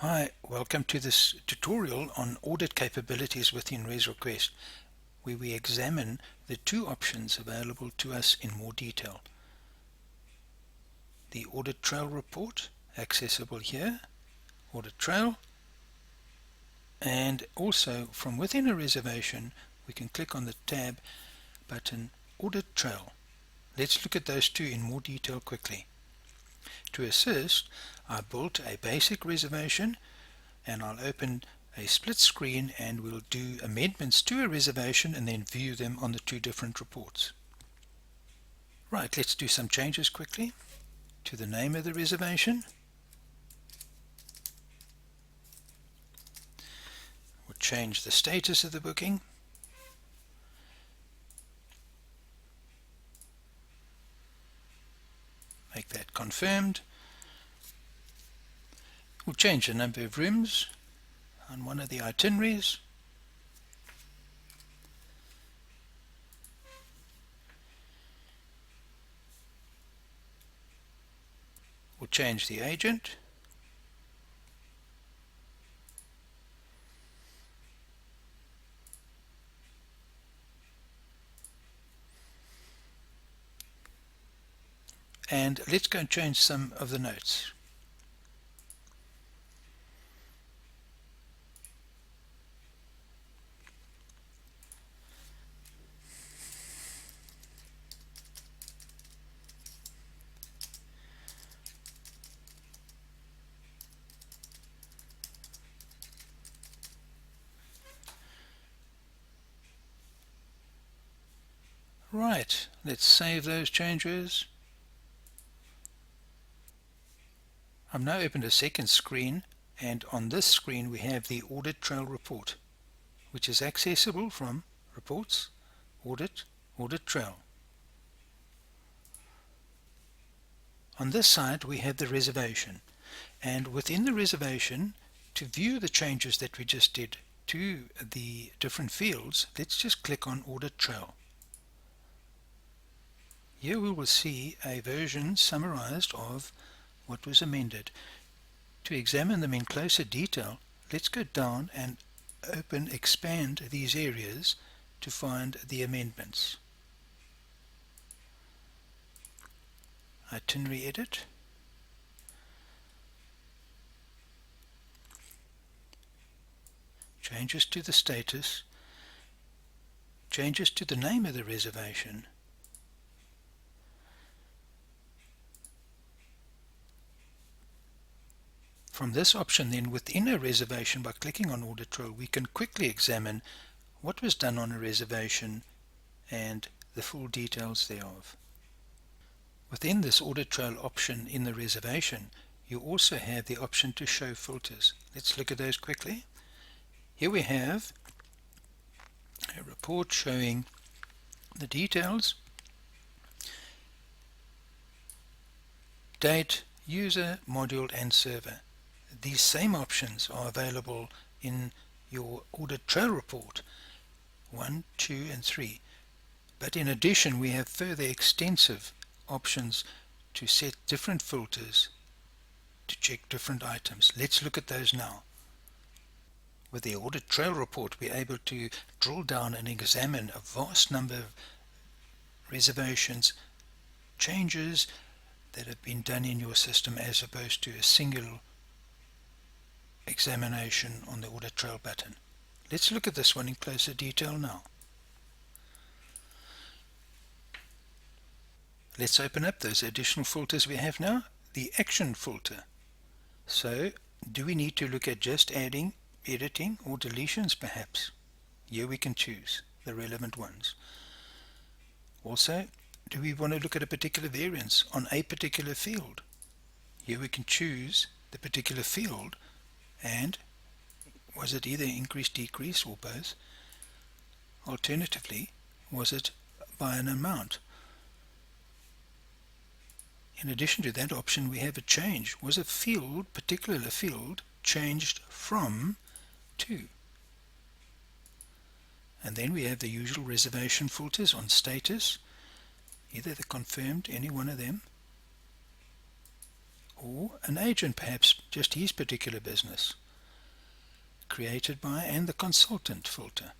Hi, welcome to this tutorial on audit capabilities within ResRequest, where we examine the two options available to us in more detail. The Audit Trail report, accessible here, Audit Trail, and also from within a reservation we can click on the tab button Audit Trail. Let's look at those two in more detail quickly. To assist, I built a basic reservation, and I'll open a split screen and we'll do amendments to a reservation and then view them on the two different reports. Right, let's do some changes quickly to the name of the reservation. We'll change the status of the booking. Make that confirmed. We'll change the number of rooms on one of the itineraries. We'll change the agent. And let's go and change some of the notes. Right, let's save those changes. I've now opened a second screen, and on this screen we have the Audit Trail report, which is accessible from Reports, Audit, Audit Trail. On this side we have the reservation, and within the reservation, to view the changes that we just did to the different fields, let's just click on Audit Trail. Here we will see a version summarized of what was amended. To examine them in closer detail, let's go down and expand these areas to find the amendments. Itinerary edit. Changes to the status. Changes to the name of the reservation. From this option then, within a reservation, by clicking on Audit Trail, we can quickly examine what was done on a reservation and the full details thereof. Within this Audit Trail option in the reservation, you also have the option to show filters. Let's look at those quickly. Here we have a report showing the details, date, user, module, and server. These same options are available in your Audit Trail report 1, 2, and 3. But in addition, we have further extensive options to set different filters to check different items. Let's look at those now. With the Audit Trail report, we're able to drill down and examine a vast number of reservations, changes that have been done in your system as opposed to a single examination on the Audit Trail button. Let's look at this one in closer detail now. Let's open up those additional filters we have now. The action filter. So, do we need to look at just adding, editing, or deletions perhaps? Here we can choose the relevant ones. Also, do we want to look at a particular variance on a particular field? Here we can choose the particular field, and was it either increase, decrease, or both? Alternatively, was it by an amount? In addition to that option, we have a change. Was a field, particular field, changed from to? And then we have the usual reservation filters on status, either the confirmed, any one of them, or an agent, perhaps just his particular business. Created by and the consultant filter.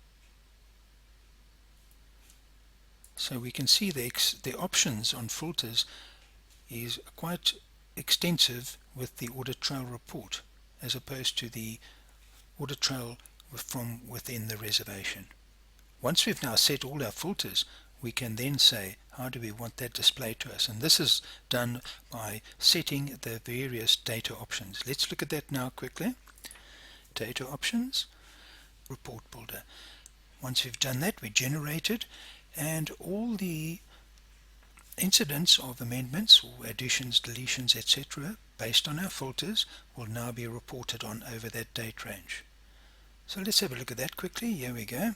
So we can see the options on filters is quite extensive with the Audit Trail report, as opposed to the Audit Trail from within the reservation. Once we've now set all our filters, we can then say how do we want that displayed to us, and this is done by setting the various data options. Let's look at that now quickly. Data options, report builder. Once we've done that, we generate it, and all the incidents of amendments or additions, deletions, etc. based on our filters will now be reported on over that date range. So let's have a look at that quickly. Here we go.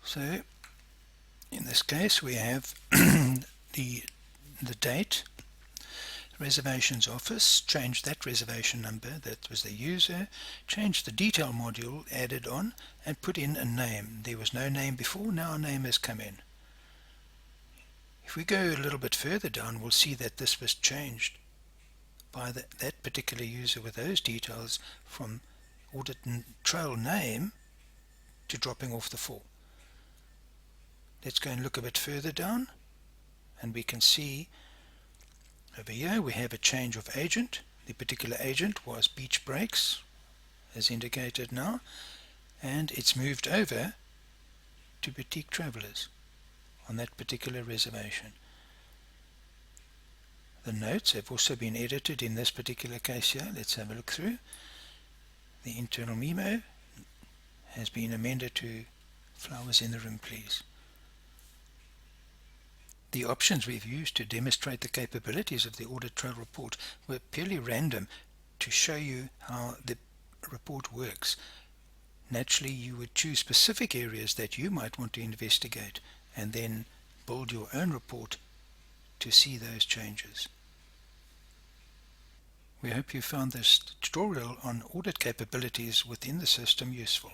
So in this case we have the date, reservations office, change that reservation number, that was the user, change the detail module added on, and put in a name. There was no name before, now a name has come in. If we go a little bit further down, we'll see that this was changed by that particular user with those details from Audit Trail name to dropping off the 4. Let's go and look a bit further down, and we can see over here we have a change of agent. The particular agent was Beach Breaks, as indicated now, and it's moved over to Boutique Travelers on that particular reservation. The notes have also been edited in this particular case here. Let's have a look through. The internal memo has been amended to flowers in the room, please. The options we've used to demonstrate the capabilities of the Audit Trail report were purely random to show you how the report works. Naturally, you would choose specific areas that you might want to investigate and then build your own report to see those changes. We hope you found this tutorial on audit capabilities within the system useful.